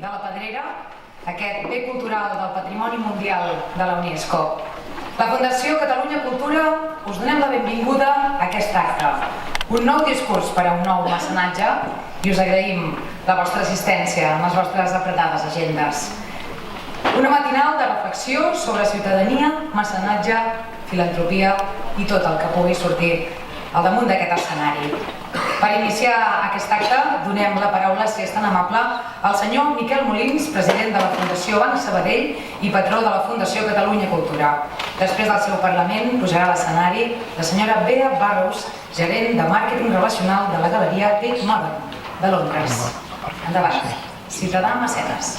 de la Pedrera, aquest bé cultural del Patrimoni Mundial de la UNESCO. La Fundació Catalunya Cultura us donem la benvinguda a aquest acte, un nou discurs per a un nou mecenatge, i us agraïm la vostra assistència en les vostres apretades agendes. Una matinal de reflexió sobre ciutadania, mecenatge, filantropia i tot el que pugui sortir al damunt d'aquest escenari. Per iniciar aquest acte, donem la paraula, si és tan amable, al senyor Miquel Molins, president de la Fundació Banca Sabadell i patró de la Fundació Catalunya Cultura. Després del seu parlament, pujarà a l'escenari la senyora Bea Burrows, gerent de màrqueting relacional de la galeria Tate de Londres. Endavant, ciutadà mecenes.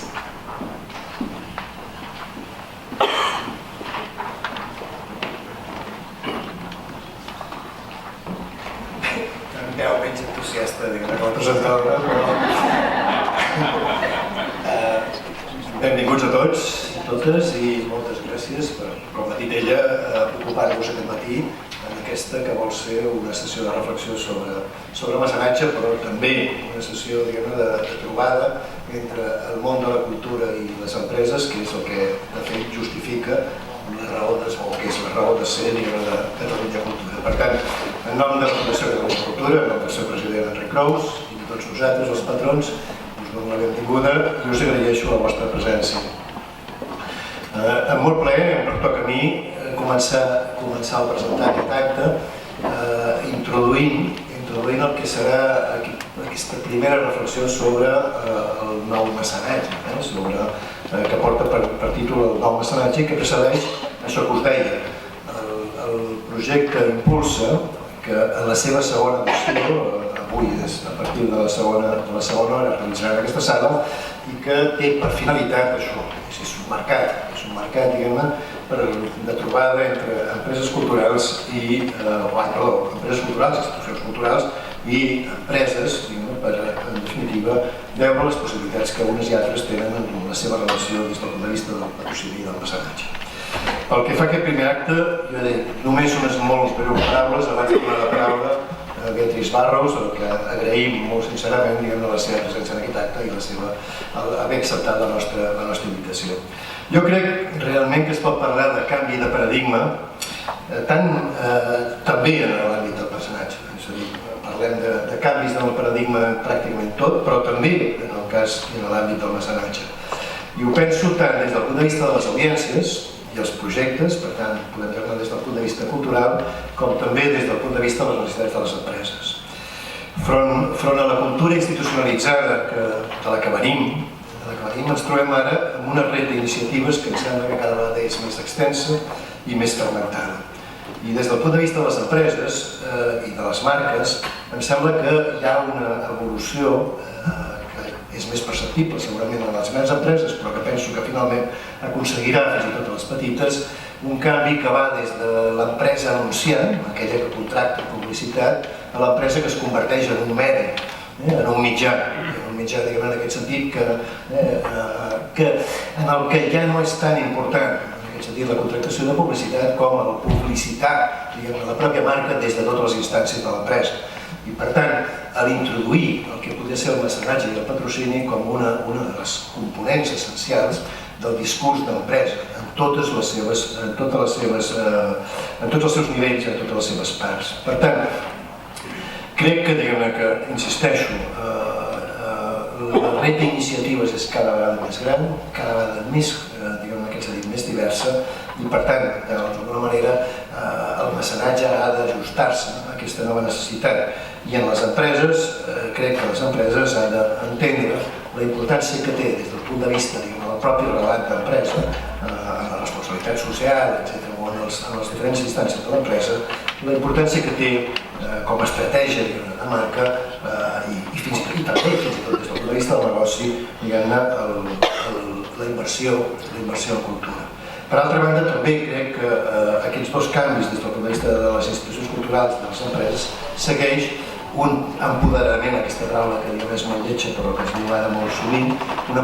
Veu menys entusiasta que la presentadora, però... Benvinguts a tots i totes i moltes gràcies per, com ha dit ella, ocupar-vos aquest matí en aquesta que vol ser una sessió de reflexió sobre mecenatge, però també una sessió de trobada entre el món de la cultura i les empreses, que és el que de fet justifica la raó de ser de Catalunya Cultura. Per tant, en nom de la Fundació Catalunya Cultura, en nom del seu president Enric Crous i de tots nosaltres, els patrons, us dono la benvinguda i us agraeixo la vostra presència. Amb molt plaer em pertoca a mi començar a presentar aquest acte introduint el que serà aquesta primera reflexió sobre el nou mecenatge, que porta per títol el nou mecenatge i que precedeix això que us deia, el projecte Impulsa, que en la seva segona edició, avui a partir de la segona hora realitzarà en aquesta sala, i que té per finalitat això, és un mercat, diguem-ne, de trobada entre empreses culturals i empreses culturals, institucions culturals i empreses, per, en definitiva, veure les possibilitats que unes i altres tenen en la seva relació des del punt de vista del patrocini i del mecenatge. Pel que fa a aquest primer acte, jo he dit només unes molt breus paraules abans de donar la paraula a Miquel Burrows, el que agraïm molt sincerament la seva presència en aquest acte i haver acceptat la nostra invitació. Jo crec realment que es pot parlar de canvi de paradigma també en l'àmbit del mecenatge, és a dir, parlem de canvis en el paradigma pràcticament tot, però també en el cas i en l'àmbit del mecenatge. I ho penso tant des del punt de vista de les audiències i els projectes, per tant, podem veure des del punt de vista cultural, com també des del punt de vista de les necessitats de les empreses. Front a la cultura institucionalitzada de la que venim, ens trobem ara amb una red d'iniciatives que ens sembla que cada vegada és més extensa i més fragmentada. I des del punt de vista de les empreses i de les marques, em sembla que hi ha una evolució que és més perceptible segurament en les grans empreses, però que penso que finalment aconseguirà, fins i tot a les petites, un canvi que va des de l'empresa anunciant, aquella que contracta publicitat, a l'empresa que es converteix en un medi, en un mitjà, diguem, en aquest sentit, en el que ja no és tan important, en aquest sentit, la contractació de publicitat com el publicitar, diguem, la pròpia marca des de totes les instàncies de l'empresa. I per tant, a l'introduir el que podria ser el mecenatge i el patrocini com una de les components essencials del discurs d'empresa, en tots els seus nivells, en totes les seves parts. Per tant, crec que, insisteixo, la red d'iniciatives és cada vegada més gran, cada vegada més, més diversa, i per tant, d'alguna manera, el mecenatge ha d'ajustar-se a aquesta nova necessitat. I en les empreses, crec que les empreses han d'entendre la importància que té des del punt de vista del propi relat d'empresa, en la responsabilitat social, etc., o en les diferents instàncies de l'empresa, la importància que té com a estratègia de marca i també fins i tot des del punt de vista del negoci, diguem-ne, la inversió en cultura. Per altra banda, també crec que aquests dos canvis des del punt de vista de les institucions culturals de les empreses segueix un empoderament, aquesta paraula que diguem és molt lletja però que es diu ara molt sovint, un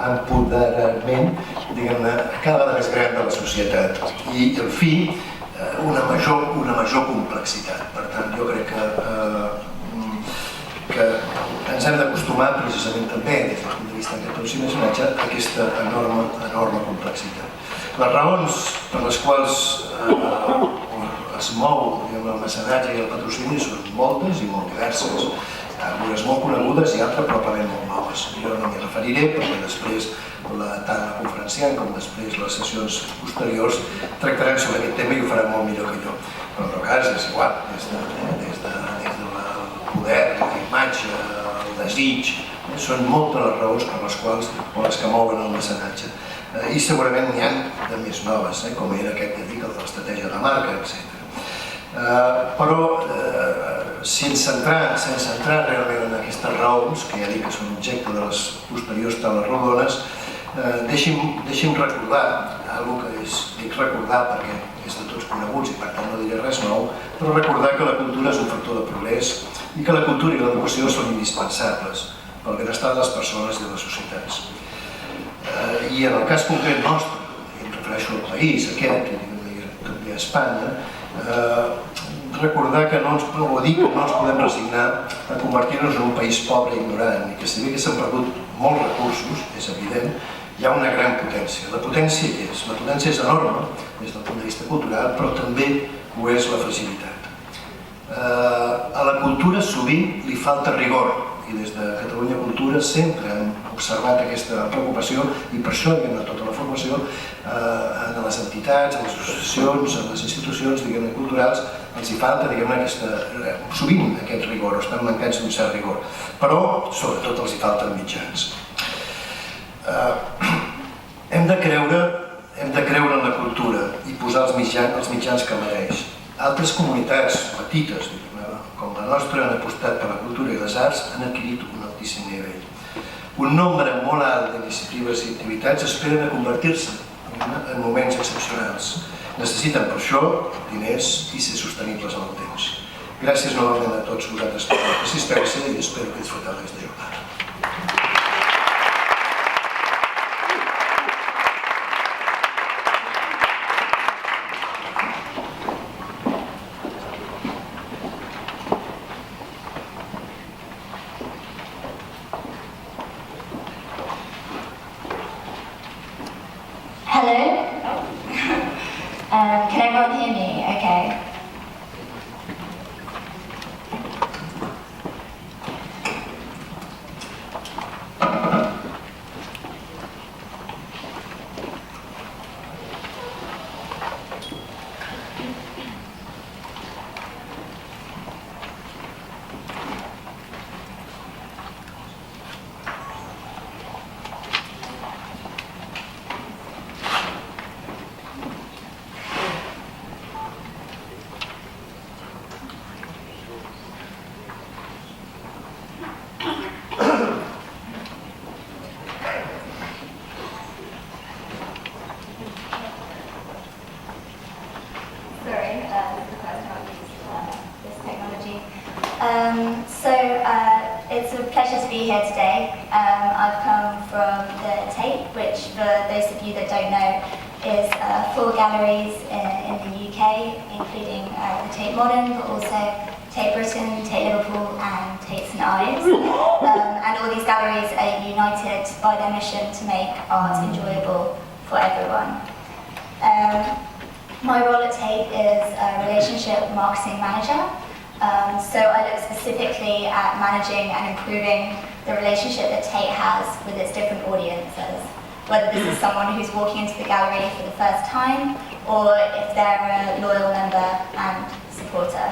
empoderament, diguem-ne, cada vegada més gran de la societat i, en fi, una major complexitat. Per tant, jo crec que ens hem d'acostumar precisament també, des del punt de vista d'aquest procés de mecenatge, a aquesta enorme complexitat. Les raons per les quals es mou el mecenatge i el patrocini són moltes i molt diverses. Algunes molt conegudes i altres probablement molt noves. Jo no m'hi referiré perquè després tant la conferenciant com després les sessions posteriors tractaran sobre aquest tema i ho faran molt millor que jo. Però en tot cas és igual, des del poder, la imatge, el desig, són moltes les raons per les quals o les que mouen el mecenatge. I segurament n'hi ha de més noves, com era aquest que dic, el de l'estratègia de marca, etc. Però sense entrar realment en aquestes raons, que ja dic que són objecte de les posteriors taules rodones, deixi'm recordar, una cosa que dic recordar perquè és de tots coneguts i per tant no diré res nou, però recordar que la cultura és un factor de progrés i que la cultura i l'educació són indispensables pel benestar de les persones i de les societats. I en el cas concret nostre, i em refereixo al país, aquest, i també a Espanya, recordar que no ens podem resignar a convertir-nos en un país pobre i ignorant i que si bé que s'han perdut molts recursos, és evident, hi ha una gran potència. La potència hi és, la potència és enorme des del punt de vista cultural, però també ho és la fragilitat. A la cultura sovint li falta rigor i des de Catalunya Cultura sempre hem observat aquesta preocupació i per això hi ha tota la formació en les entitats, en les associacions, en les institucions culturals, els hi falta sovint aquest rigor, o estan mancats d'un cert rigor, però sobretot els hi falten mitjans. Hem de creure en la cultura i posar els mitjans que mereix. Altres comunitats petites, com la nostra, han apostat per la cultura i les arts, han adquirit un altíssim nivell. Un nombre molt alt d'iniciatives i activitats esperen a convertir-se en moments excepcionals. Necessiten per això diners i ser sostenibles en el temps. Gràcies novament a tots vosaltres per l'assistència i espero que disfruteu d'aquesta jornada. Hello? Can everyone hear me? Okay. It's a pleasure to be here today. I've come from the Tate, which for those of you that don't know is 4 galleries in the UK, including the Tate Modern, but also Tate Britain, Tate Liverpool and Tate St Ives. And all these galleries are united by their mission to make art enjoyable for everyone. My role at Tate is a relationship marketing manager. So I look specifically at managing and improving the relationship that Tate has with its different audiences, whether this is someone who's walking into the gallery for the first time or if they're a loyal member and supporter.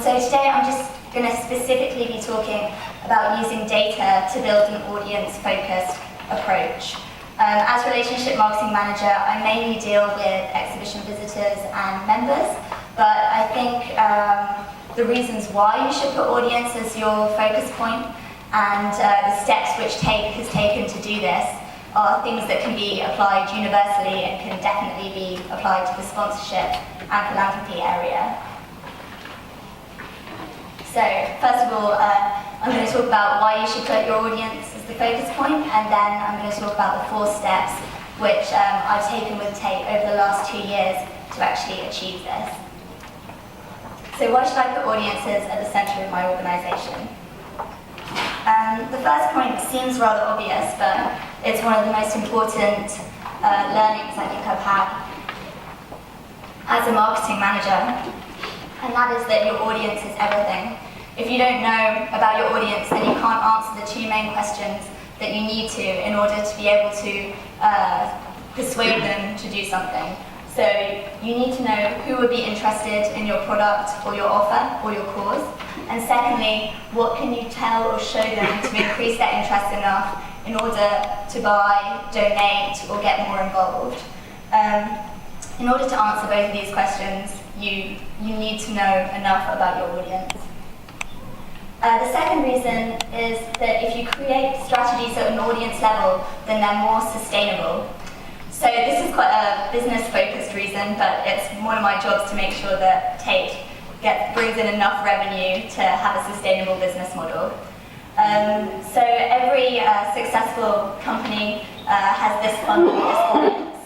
So today I'm just going to specifically be talking about using data to build an audience-focused approach. As relationship marketing manager, I mainly deal with exhibition visitors and members, but I think the reasons why you should put audience as your focus point and the steps which Tate has taken to do this are things that can be applied universally and can definitely be applied to the sponsorship and philanthropy area. So, first of all, I'm going to talk about why you should put your audience as the focus point, and then I'm going to talk about the 4 steps which I've taken with Tate over the last 2 years to actually achieve this. So why should I put audiences at the centre of my organisation? The first point seems rather obvious, but it's one of the most important learnings I think I've had as a marketing manager, and that is that your audience is everything. If you don't know about your audience, then you can't answer the two main questions that you need to in order to be able to persuade them to do something. So you need to know who would be interested in your product or your offer or your cause. And secondly, what can you tell or show them to increase their interest enough in order to buy, donate, or get more involved. In order to answer both of these questions, you need to know enough about your audience. The second reason is that if you create strategies at an audience level, then they're more sustainable. So this is quite a business-focused reason, but it's one of my jobs to make sure that Tate brings in enough revenue to have a sustainable business model. So every successful company has this funnel, this audience,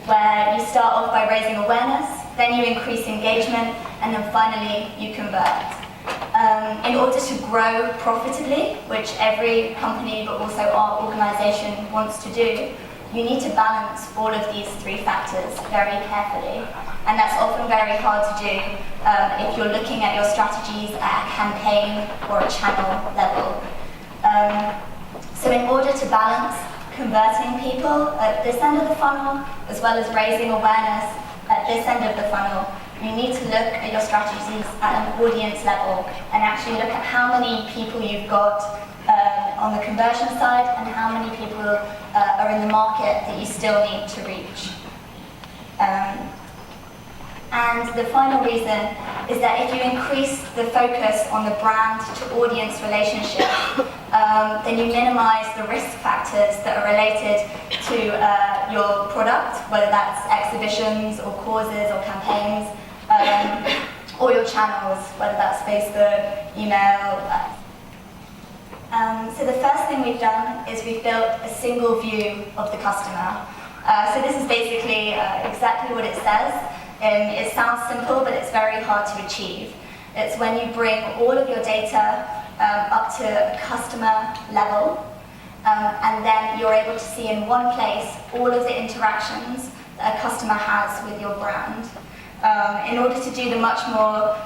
where you start off by raising awareness, then you increase engagement, and then finally you convert. In order to grow profitably, which every company but also our organisation wants to do, you need to balance all of these three factors very carefully. And that's often very hard to do if you're looking at your strategies at a campaign or a channel level. So in order to balance converting people at this end of the funnel, as well as raising awareness at this end of the funnel, you need to look at your strategies at an audience level and actually look at how many people you've got on the conversion side and how many people are in the market that you still need to reach. And the final reason is that if you increase the focus on the brand to audience relationship, then you minimize the risk factors that are related to your product, whether that's exhibitions or causes or campaigns, or your channels, whether that's Facebook, email. So the first thing we've done is we've built a single view of the customer. So this is basically exactly what it says. It sounds simple, but it's very hard to achieve. It's when you bring all of your data up to a customer level, and then you're able to see in one place all of the interactions that a customer has with your brand. In order to do the much more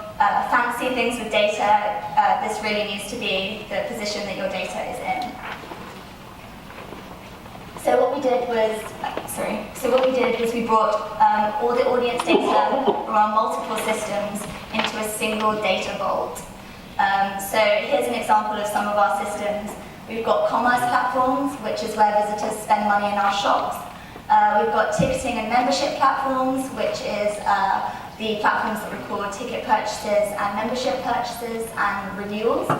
fancy things with data, this really needs to be the position that your data is in. So what we did was we brought all the audience data from our multiple systems into a single data vault. So here's an example of some of our systems. We've got commerce platforms, which is where visitors spend money in our shops. We've got ticketing and membership platforms, which is the platforms that record ticket purchases and membership purchases and renewals.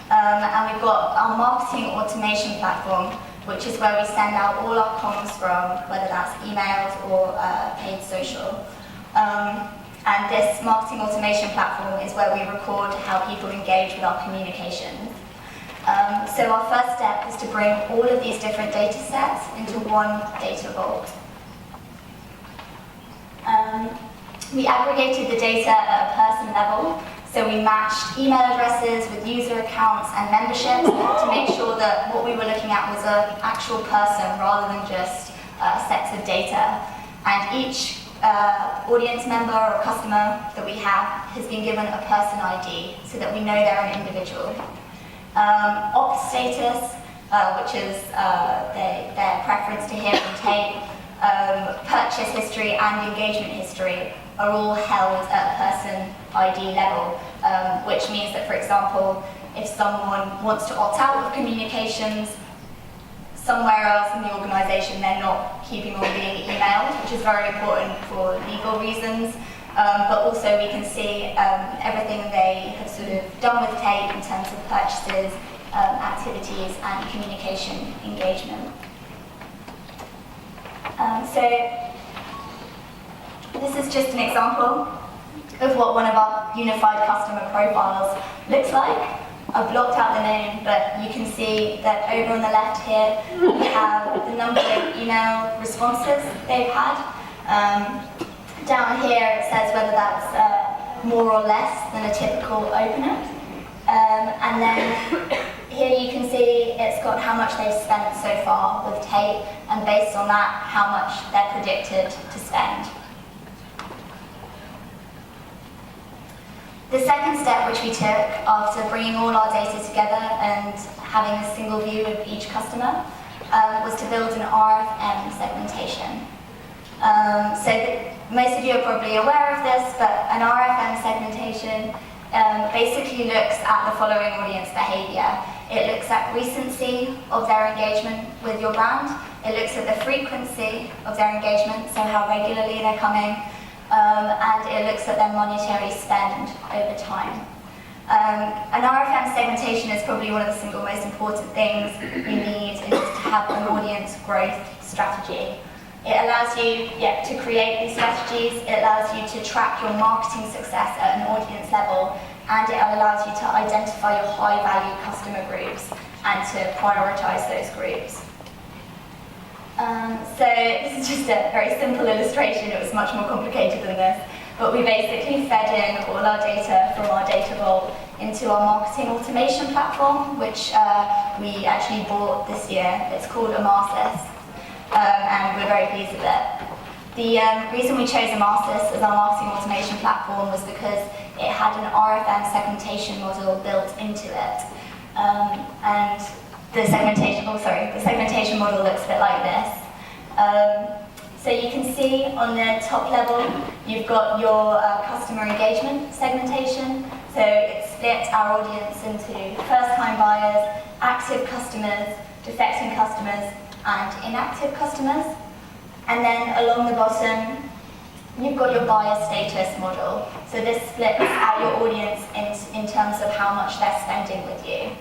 And we've got our marketing automation platform, which is where we send out all our comms from, whether that's emails or paid social. And this marketing automation platform is where we record how people engage with our communications. So our first step is to bring all of these different data sets into one data vault. We aggregated the data at a person level. So we matched email addresses with user accounts and memberships to make sure that what we were looking at was an actual person rather than just sets of data. And each audience member or customer that we have has been given a person ID so that we know they're an individual. Opt status, which is their preference to hear from Tate, purchase history and engagement history are all held at a person ID level, which means that, for example, if someone wants to opt out of communications somewhere else in the organisation, they're not keeping on being emailed, which is very important for legal reasons. But also we can see everything they have sort of done with Tate in terms of purchases, activities and communication engagement. So this is just an example of what one of our unified customer profiles looks like. I've blocked out the name, but you can see that over on the left here we have the number of email responses they've had. Down here it says whether that's more or less than a typical opener. And then here you can see it's got how much they've spent so far with Tate, and based on that, how much they're predicted to spend. The second step which we took after bringing all our data together and having a single view of each customer was to build an RFM segmentation. Most of you are probably aware of this, but an RFM segmentation basically looks at the following audience behavior. It looks at recency of their engagement with your brand. It looks at the frequency of their engagement, so how regularly they're coming. And it looks at their monetary spend over time. An RFM segmentation is probably one of the single most important things you need in order to have an audience growth strategy. It allows you to create these strategies, it allows you to track your marketing success at an audience level, and it allows you to identify your high-value customer groups and to prioritize those groups. So this is just a very simple illustration. It was much more complicated than this, but we basically fed in all our data from our data vault into our marketing automation platform, which we actually bought this year. It's called Usar, and we're very pleased with it. The reason we chose Usar as our marketing automation platform was because it had an RFM segmentation model built into it, and the segmentation model looks a bit like this. So you can see on the top level, you've got your customer engagement segmentation. So it split our audience into first-time buyers, active customers, defecting customers, and inactive customers. And then along the bottom, you've got your buyer status model. So this splits out your audience in terms of how much they're spending with you.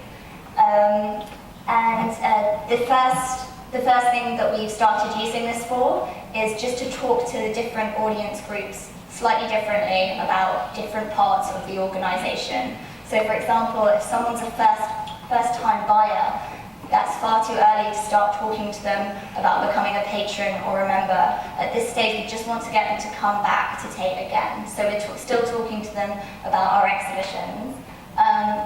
The first thing that we've started using this for is just to talk to the different audience groups slightly differently about different parts of the organisation. So for example, if someone's a first-time buyer, that's far too early to start talking to them about becoming a patron or a member. At this stage, we just want to get them to come back to Tate again. So we're still talking to them about our exhibitions.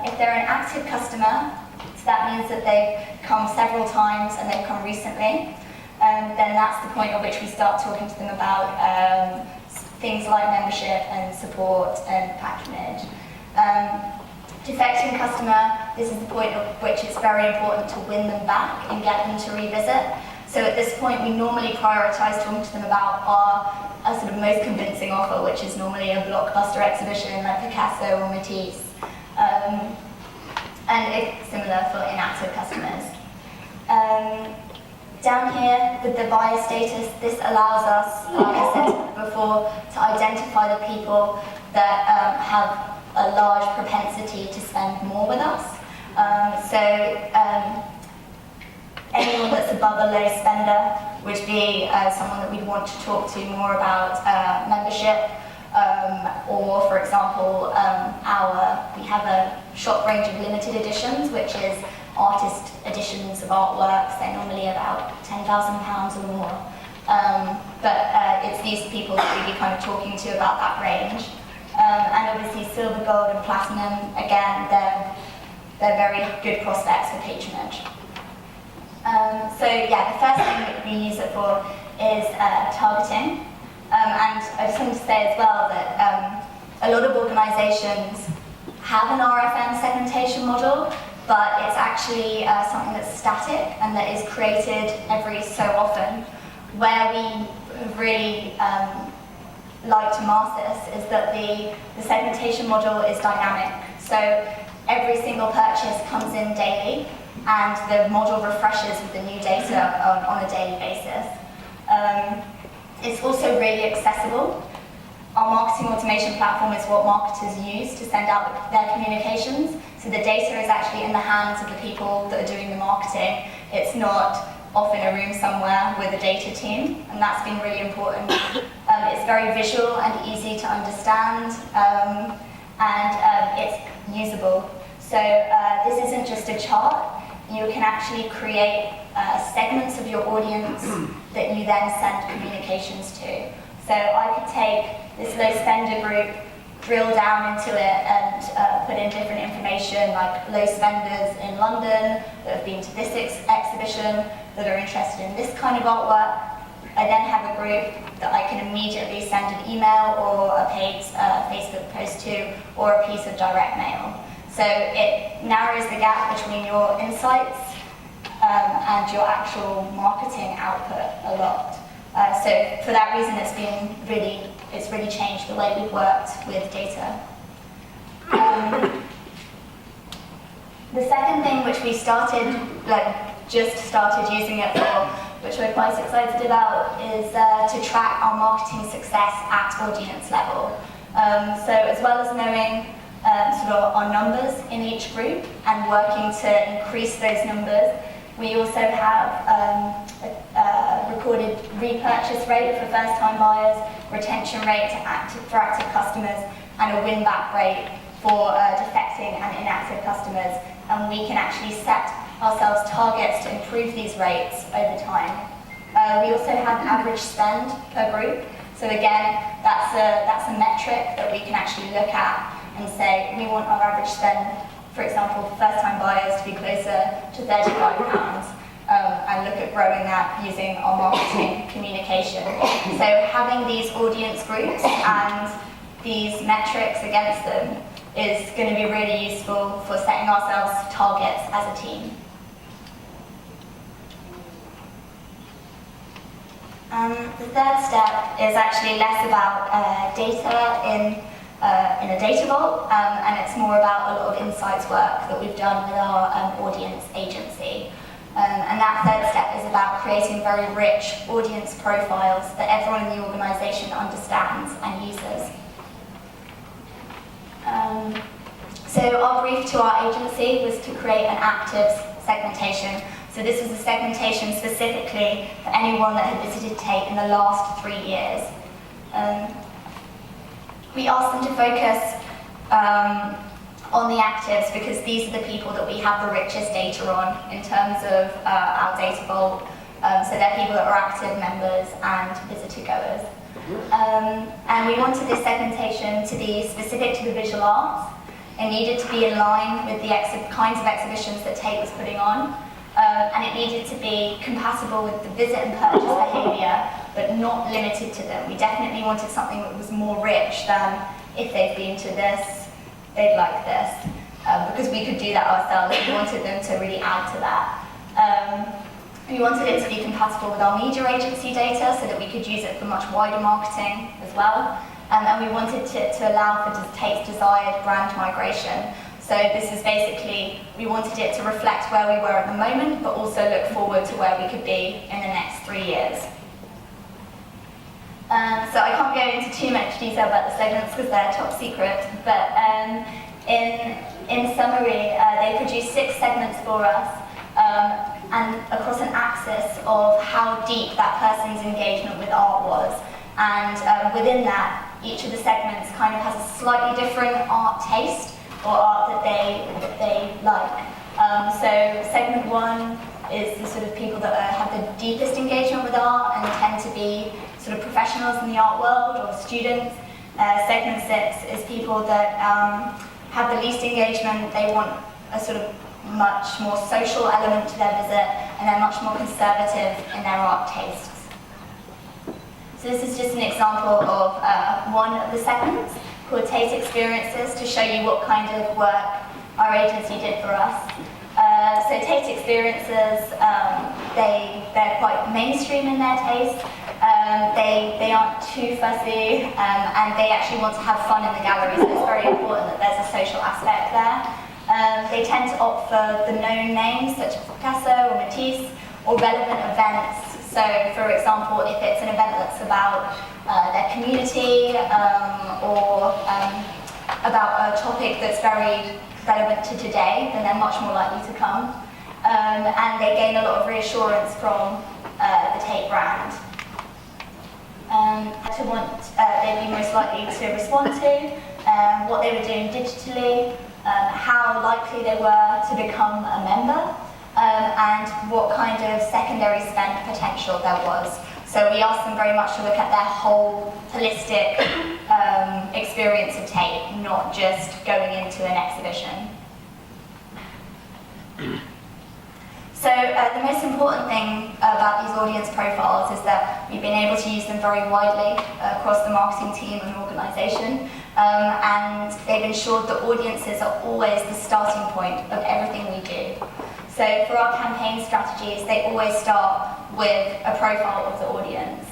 If they're an active customer, so that means that they've come several times and they've come recently. Then that's the point at which we start talking to them about things like membership and support and patronage. Defecting customer, this is the point at which it's very important to win them back and get them to revisit. So at this point, we normally prioritise talking to them about our sort of most convincing offer, which is normally a blockbuster exhibition like Picasso or Matisse. And it's similar for inactive customers. Down here, with the buyer status, this allows us, like I said before, to identify the people that have a large propensity to spend more with us. Anyone that's above a low spender would be someone that we'd want to talk to more about membership, or for example, we have a shop range of limited editions, which is artist editions of artworks. They're normally about £10,000 or more. But it's these people that we'd be kind of talking to about that range. And obviously silver, gold and platinum, again, they're very good prospects for patronage. The first thing that we use it for is targeting. And I just wanted to say as well that a lot of organisations have an RFM segmentation model, but it's actually something that's static and that is created every so often. Where we really like to master this is that the segmentation model is dynamic. So every single purchase comes in daily and the model refreshes with the new data on a daily basis. It's also really accessible. Our marketing automation platform is what marketers use to send out their communications. So the data is actually in the hands of the people that are doing the marketing. It's not off in a room somewhere with a data team, and that's been really important. It's very visual and easy to understand, and it's usable. So this isn't just a chart. You can actually create segments of your audience that you then send communications to. So I could take this low spender group, drill down into it and put in different information like low spenders in London that have been to this exhibition, that are interested in this kind of artwork. I then have a group that I can immediately send an email or a paid Facebook post to, or a piece of direct mail. So it narrows the gap between your insights and your actual marketing output a lot. So for that reason, it's really changed the way we've worked with data. The second thing which we just started using it for, which we're quite excited about, is to track our marketing success at audience level. So as well as knowing sort of our numbers in each group and working to increase those numbers, we also have a recorded repurchase rate for first-time buyers, retention rate for active customers, and a win-back rate for defecting and inactive customers. And we can actually set ourselves targets to improve these rates over time. We also have average spend per group. So again, that's a metric that we can actually look at and say we want our average spend, for example, first-time buyers to be closer to £35, and look at growing that using our marketing communication. So having these audience groups and these metrics against them is going to be really useful for setting ourselves targets as a team. The third step is actually less about data in a data vault, and it's more about a lot of insights work that we've done with our audience agency. And that third step is about creating very rich audience profiles that everyone in the organisation understands and uses. So our brief to our agency was to create an active segmentation. So this was a segmentation specifically for anyone that had visited Tate in the last 3 years. We asked them to focus on the actives because these are the people that we have the richest data on in terms of our data vault. So they're people that are active members and visitor goers. And we wanted this segmentation to be specific to the visual arts. It needed to be in line with the kinds of exhibitions that Tate was putting on. And it needed to be compatible with the visit and purchase behaviour, but not limited to them. We definitely wanted something that was more rich than if they've been to this, they'd like this. Because we could do that ourselves, we wanted them to really add to that. We wanted it to be compatible with our media agency data so that we could use it for much wider marketing as well. And we wanted to allow for Tate's desired brand migration. So this is basically, we wanted it to reflect where we were at the moment, but also look forward to where we could be in the next 3 years. So I can't go into too much detail about the segments because they're top secret, but in summary, they produced 6 segments for us, and across an axis of how deep that person's engagement with art was. And within that, each of the segments kind of has a slightly different art taste, or art that they like. So segment 1 is the sort of people that have the deepest engagement with art and tend to be sort of professionals in the art world or students. Segment 6 is people that have the least engagement. They want a sort of much more social element to their visit, and they're much more conservative in their art tastes. So this is just an example of one of the segments, called Tate Experiences, to show you what kind of work our agency did for us. So Tate Experiences, they're quite mainstream in their taste. They aren't too fussy, and they actually want to have fun in the gallery, so it's very important that there's a social aspect there. They tend to opt for the known names, such as Picasso or Matisse, or relevant events. So, for example, if it's an event that's about their community or about a topic that's very relevant to today, then they're much more likely to come. And they gain a lot of reassurance from the Tate brand. They'd be most likely to respond to, what they were doing digitally, how likely they were to become a member, and what kind of secondary spend potential there was. So we ask them very much to look at their whole holistic experience of Tate, not just going into an exhibition. So the most important thing about these audience profiles is that we've been able to use them very widely across the marketing team and organisation, and they've ensured that audiences are always the starting point of everything we do. So for our campaign strategies, they always start with a profile of the audience.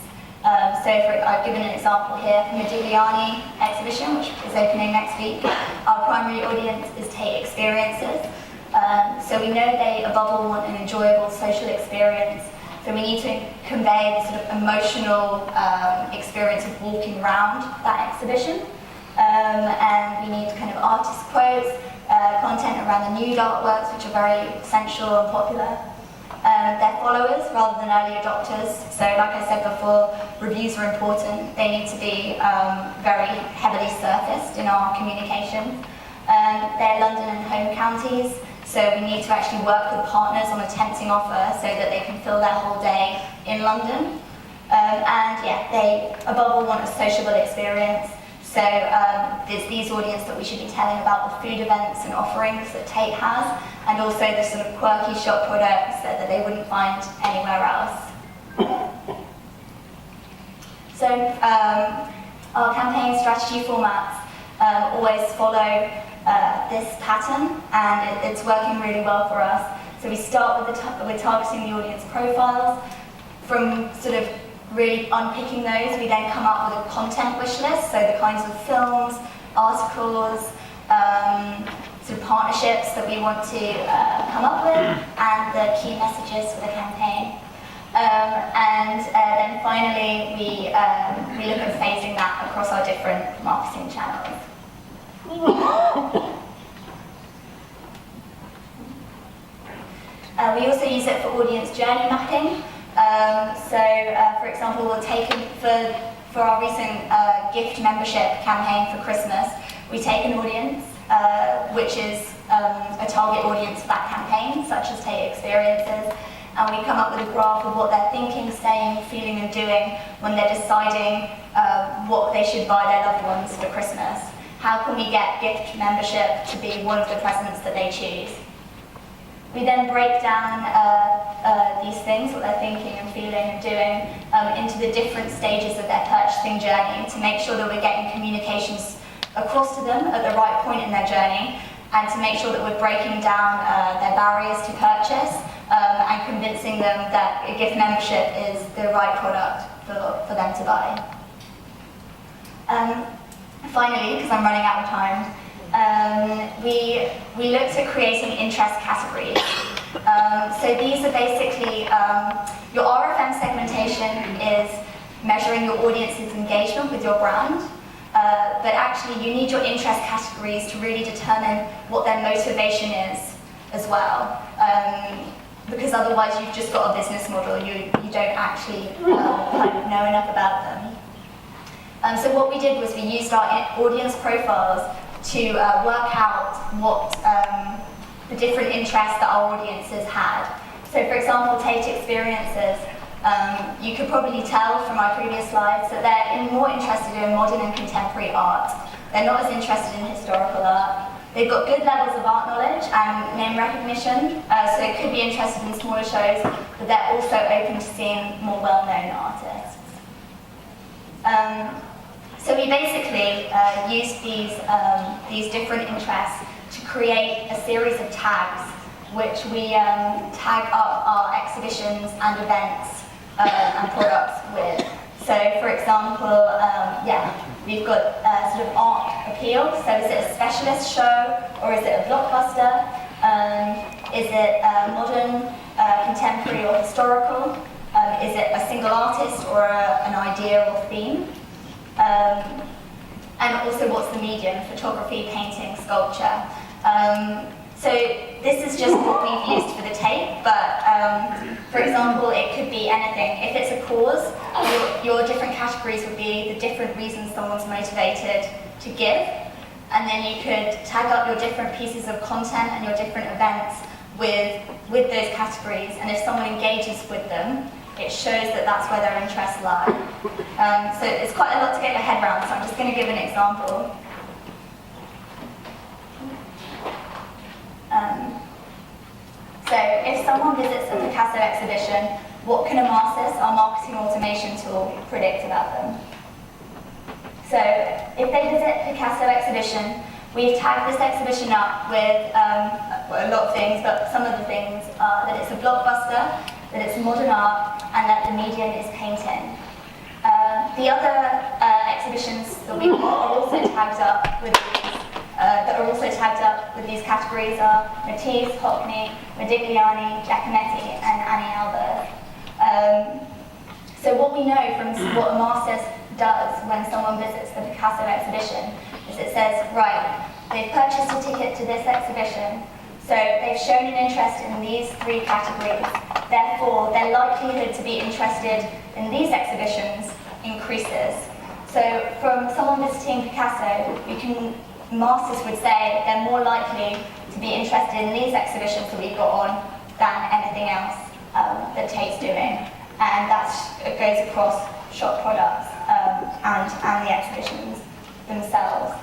I've given an example here from the Modigliani exhibition, which is opening next week. Our primary audience is Tate experiences. So we know they above all want an enjoyable social experience. So we need to convey the sort of emotional experience of walking around that exhibition. And we need kind of artist quotes, content around the nude artworks, which are very essential and popular. They're followers rather than early adopters. So like I said before, reviews are important. They need to be very heavily surfaced in our communication. They're London and home counties. So we need to actually work with partners on a tempting offer so that they can fill their whole day in London. They above all want a sociable experience. So there's these audience that we should be telling about the food events and offerings that Tate has, and also the sort of quirky shop products that they wouldn't find anywhere else. So our campaign strategy formats always follow this pattern, and it's working really well for us. So we start with targeting the audience profiles. From sort of really unpicking those, we then come up with a content wish list, so the kinds of films, articles, sort of partnerships that we want to come up with, and the key messages for the campaign. Then finally, we look at phasing that across our different marketing channels. We also use it for audience journey mapping. For example, we'll take for our recent gift membership campaign for Christmas, we take an audience which is a target audience for that campaign, such as Tate experiences, and we come up with a graph of what they're thinking, saying, feeling and doing when they're deciding what they should buy their loved ones for Christmas. How can we get gift membership to be one of the presents that they choose? We then break down these things, what they're thinking and feeling and doing, into the different stages of their purchasing journey to make sure that we're getting communications across to them at the right point in their journey, and to make sure that we're breaking down their barriers to purchase and convincing them that a gift membership is the right product for them to buy. Finally, because I'm running out of time, we looked at creating interest categories. So these are basically, your RFM segmentation is measuring your audience's engagement with your brand, but actually you need your interest categories to really determine what their motivation is as well. Because otherwise you've just got a business model, you don't actually know enough about them. So what we did was we used our audience profiles to work out what the different interests that our audiences had. So for example, Tate experiences, you could probably tell from my previous slides that they're more interested in modern and contemporary art. They're not as interested in historical art. They've got good levels of art knowledge and name recognition, so they could be interested in smaller shows, but they're also open to seeing more well-known artists. So we basically used these different interests to create a series of tags, which we tag up our exhibitions and events and products with. So, for example, we've got sort of art appeal. So, is it a specialist show or is it a blockbuster? Is it modern, contemporary, or historical? Is it a single artist or an idea or theme? And also, what's the medium? Photography, painting, sculpture. So this is just what we've used for the Tate, but for example, it could be anything. If it's a cause, your different categories would be the different reasons someone's motivated to give, and then you could tag up your different pieces of content and your different events with those categories, and if someone engages with them, it shows that that's where their interests lie. So it's quite a lot to get your head around, so I'm just going to give an example. So if someone visits a Picasso exhibition, what can Amasis, our marketing automation tool, predict about them? So if they visit a Picasso exhibition, we've tagged this exhibition up with a lot of things, but some of the things are that it's a blockbuster, that it's modern art, and that the medium is painting. The other exhibitions that we've got are also tagged up with these categories are Matisse, Hockney, Modigliani, Giacometti, and Annie Albert. So what we know from what Amasis does when someone visits the Picasso exhibition is it says, right, they've purchased a ticket to this exhibition, so they've shown an interest in these 3 categories. Therefore, their likelihood to be interested in these exhibitions increases. So from someone visiting Picasso, Amasis would say they're more likely to be interested in these exhibitions that we've got on than anything else that Tate's doing. And that goes across shop products and the exhibitions themselves.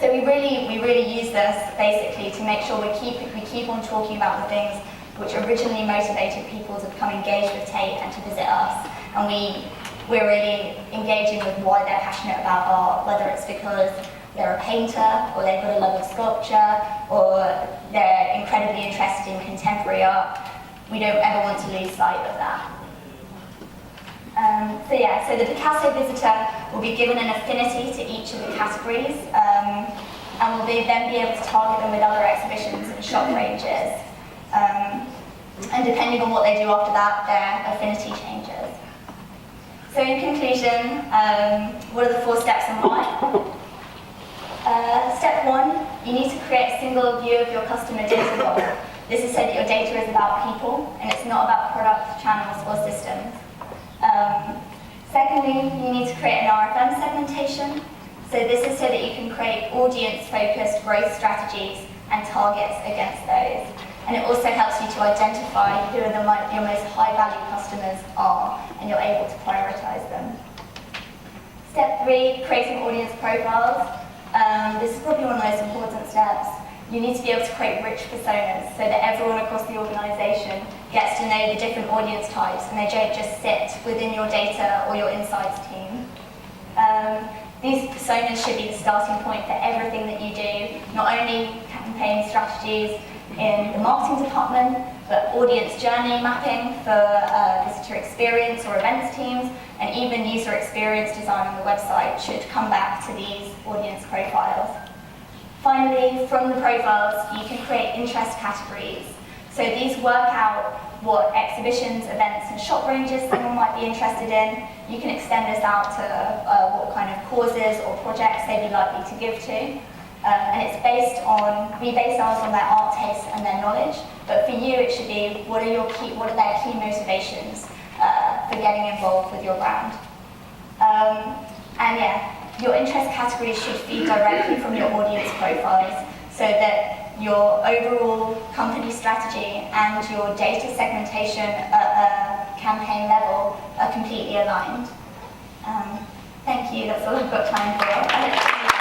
So we really use this basically to make sure we keep on talking about the things which originally motivated people to become engaged with Tate and to visit us. And we're really engaging with why they're passionate about art, whether it's because they're a painter, or they've got a love of sculpture, or they're incredibly interested in contemporary art. We don't ever want to lose sight of that. So the Picasso visitor will be given an affinity to each of the categories, and will then be able to target them with other exhibitions and shop ranges. And depending on what they do after that, their affinity changes. So in conclusion, what are the 4 steps and why? Step 1, you need to create a single view of your customer data model. This is so that your data is about people, and it's not about products, channels, or systems. Secondly, you need to create an RFM segmentation. So this is so that you can create audience-focused growth strategies and targets against those. And it also helps you to identify who your most high-value customers are, and you're able to prioritize them. Step 3, creating audience profiles. This is probably one of the most important steps. You need to be able to create rich personas so that everyone across the organisation gets to know the different audience types and they don't just sit within your data or your insights team. These personas should be the starting point for everything that you do, not only campaign strategies in the marketing department, but audience journey mapping for visitor experience or events teams, and even user experience design on the website should come back to these audience profiles. Finally, from the profiles, you can create interest categories. So these work out what exhibitions, events, and shop ranges someone might be interested in. You can extend this out to what kind of causes or projects they'd be likely to give to. And it's we base ours on their art taste and their knowledge, but for you it should be what are their key motivations for getting involved with your brand. Your interest categories should feed directly from your audience profiles so that your overall company strategy and your data segmentation at a campaign level are completely aligned. Thank you, that's all I've got time for.